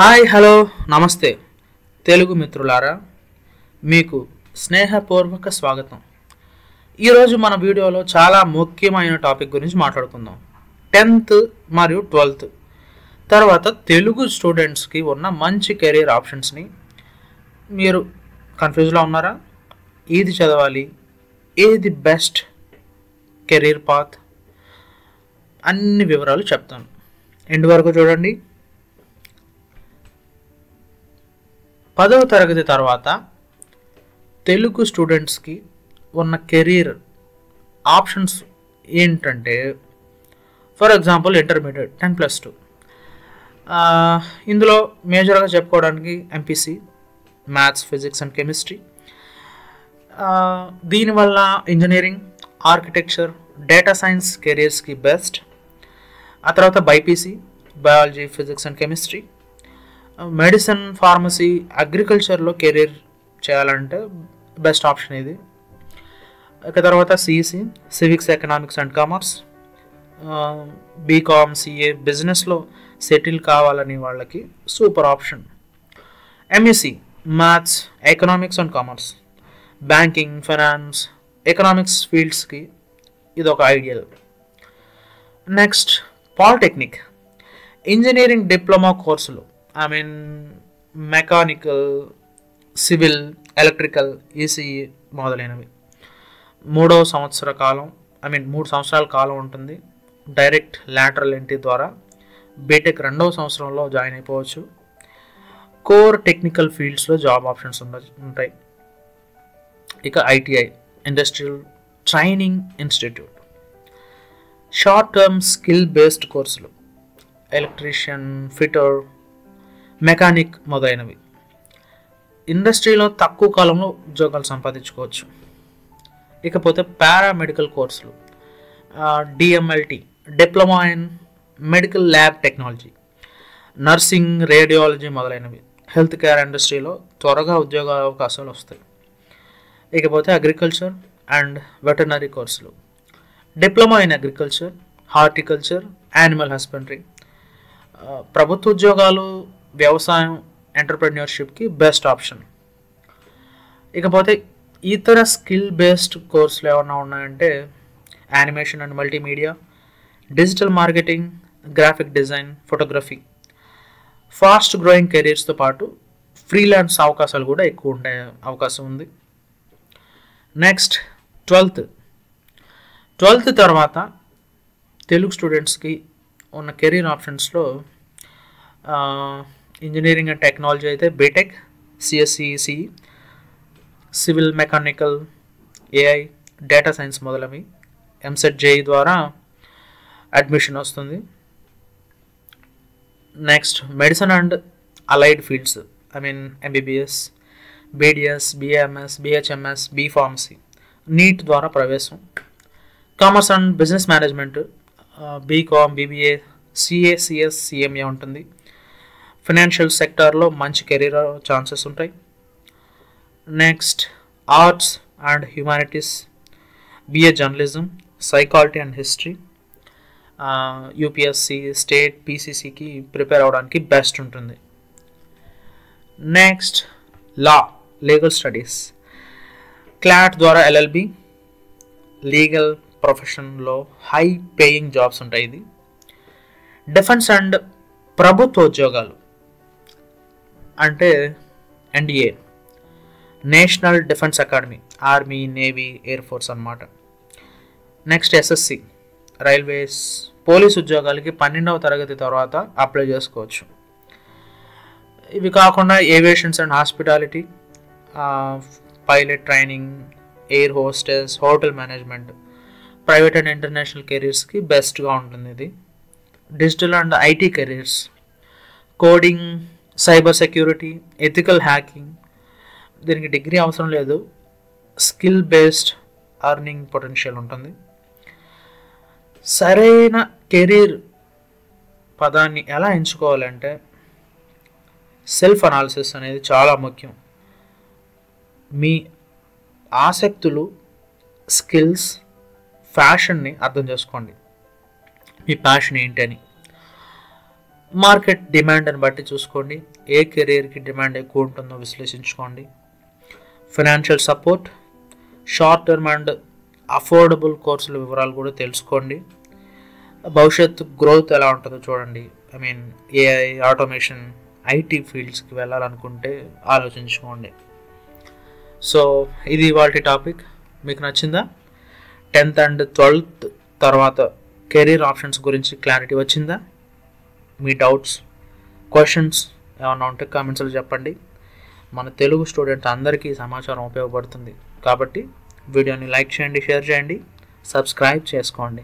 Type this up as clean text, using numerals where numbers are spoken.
Hi hello నమస్తే తెలుగు మిత్రులారా, మీకు స్నేహపూర్వక స్వాగతం. ఈరోజు మన వీడియోలో చాలా ముఖ్యమైన టాపిక్ గురించి మాట్లాడుకుందాం. 10th మరియు 12th తర్వాత తెలుగు స్టూడెంట్స్కి ఉన్న మంచి కెరీర్ ఆప్షన్స్ని. మీరు కన్ఫ్యూజ్లో ఉన్నారా? ఏది చదవాలి, ఏది బెస్ట్ కెరీర్ పాత్, అన్ని వివరాలు చెప్తాను. ఎండ్ వరకు చూడండి. 10వ తరగతి తర్వాత తెలుగు స్టూడెంట్స్కి ఉన్న కెరీర్ ఆప్షన్స్ ఏంటంటే, ఫర్ ఎగ్జాంపుల్ ఇంటర్మీడియట్ 10+2. ఇందులో మేజర్గా చెప్పుకోవడానికి MPC, maths, physics and chemistry. దీనివల్ల ఇంజనీరింగ్, ఆర్కిటెక్చర్, డేటా సైన్స్ కెరీర్స్కి బెస్ట్. ఆ తర్వాత BiPC, biology, physics and chemistry. Medicine, pharmacy, అగ్రికల్చర్లో కెరీర్ చేయాలంటే బెస్ట్ ఆప్షన్ ఇది. ఇక తర్వాత CEC, civics, economics and commerce. BCom, CA, బిజినెస్లో సెటిల్ కావాలని వాళ్ళకి super option. MSc, maths, economics and commerce, banking, finance, economics ఫీల్డ్స్కి ఇది ఒక ideal. Next polytechnic, engineering diploma కోర్సులు, మెకానికల్, సివిల్, ఎలక్ట్రికల్, ఈసీఈ మొదలైనవి. 3 సంవత్సరాల కాలం ఉంటుంది. డైరెక్ట్ లాటరల్ ఎంట్రీ ద్వారా బీటెక్ 2వ సంవత్సరంలో జాయిన్ అయిపోవచ్చు. కోర్ టెక్నికల్ ఫీల్డ్స్లో జాబ్ ఆప్షన్స్ ఉంటాయి. ఇక ITI, industrial training institute. Short term skill based కోర్సులు, ఎలక్ట్రీషియన్, ఫిటర్, మెకానిక్ మొదలైనవి. ఇండస్ట్రీలో తక్కువ కాలంలో ఉద్యోగాలు సంపాదించుకోవచ్చు. ఇకపోతే పారామెడికల్ కోర్సులు, DMLT, diploma in medical lab technology, nursing, radiology మొదలైనవి. హెల్త్ కేర్ ఇండస్ట్రీలో త్వరగా ఉద్యోగ అవకాశాలు వస్తాయి. ఇకపోతే అగ్రికల్చర్ అండ్ వెటర్నరీ కోర్సులు, diploma in agriculture, horticulture, animal husbandry. ప్రభుత్వ ఉద్యోగాలు, వ్యవసాయం, ఎంటర్ప్రెన్యూర్షిప్కి బెస్ట్ ఆప్షన్. ఇకపోతే ఇతర స్కిల్ బేస్డ్ కోర్సులు ఏమన్నా ఉన్నాయంటే animation and multimedia, digital marketing, graphic design, photography. Fast growing కెరీర్స్తో పాటు ఫ్రీలాన్స్ అవకాశాలు కూడా ఎక్కువ ఉండే అవకాశం ఉంది. నెక్స్ట్ 12th తర్వాత తెలుగు స్టూడెంట్స్కి ఉన్న కెరీర్ ఆప్షన్స్లో ఇంజనీరింగ్ అండ్ టెక్నాలజీ అయితే BTech, CSC, civil, mechanical, AI, data science మొదలవి. ఎంసెట్ జేఈ ద్వారా అడ్మిషన్ వస్తుంది. Next medicine and allied fields, MBBS, BDS, BAMS, BHMS, B pharmacy, NEET ద్వారా ప్రవేశం. Commerce and business management, BCom, BBA, CA, CS, CMA ఉంటుంది. Financial సెక్టార్లో మంచి career chances ఉంటాయి. Next arts and humanities, BA journalism, psychology and history. UPSC, state, పీసీసీకి prepare అవ్వడానికి best ఉంటుంది. Next law, legal studies, CLAT ద్వారా ఎల్ఎల్బి, లీగల్ ప్రొఫెషన్లో high paying jobs ఉంటాయి. ఇది డిఫెన్స్ అండ్ ప్రభుత్వ ఉద్యోగాలు అంటే NDA, national defence academy, army, navy, air force అన్నమాట. నెక్స్ట్ ఎస్ఎస్సి, రైల్వేస్, పోలీస్ ఉద్యోగాలకి 12వ తరగతి తర్వాత అప్లై చేసుకోవచ్చు. ఇవి కాకుండా aviations and hospitality, pilot training, air hostess, hotel management, private and international కెరీర్స్కి బెస్ట్గా ఉంటుంది. ఇది digital and IT careers, coding, cyber security, ethical hacking. దీనికి డిగ్రీ అవసరం లేదు, స్కిల్ బేస్డ్ ఎర్నింగ్ పొటెన్షియల్ ఉంటుంది. సరైన కెరీర్ పదాన్ని ఎలా ఎంచుకోవాలంటే సెల్ఫ్ అనాలిసిస్ అనేది చాలా ముఖ్యం. మీ ఆసక్తులు, స్కిల్స్, ఫ్యాషన్ని అర్థం చేసుకోండి. మీ ప్యాషన్ ఏంటి అని. మార్కెట్ డిమాండ్ని బట్టి చూసుకోండి, ఏ కెరీర్కి డిమాండ్ ఎక్కువ ఉంటుందో విశ్లేషించుకోండి. Financial support, short term and affordable కోర్సుల వివరాలు కూడా తెలుసుకోండి. భవిష్యత్తు గ్రోత్ ఎలా ఉంటుందో చూడండి. ఏఐ, ఆటోమేషన్, ఐటీ ఫీల్డ్స్కి వెళ్ళాలనుకుంటే ఆలోచించుకోండి. సో ఇది ఇవాల్టి టాపిక్. మీకు నచ్చిందా? 10th and 12th తర్వాత కెరీర్ ఆప్షన్స్ గురించి క్లారిటీ వచ్చిందా? మీ డౌట్స్, క్వశ్చన్స్ ఏమైనా ఉంటే కామెంట్స్లో చెప్పండి. మన తెలుగు స్టూడెంట్ అందరికీ సమాచారం ఉపయోగపడుతుంది కాబట్టి వీడియోని లైక్ చేయండి, షేర్ చేయండి, సబ్స్క్రైబ్ చేసుకోండి.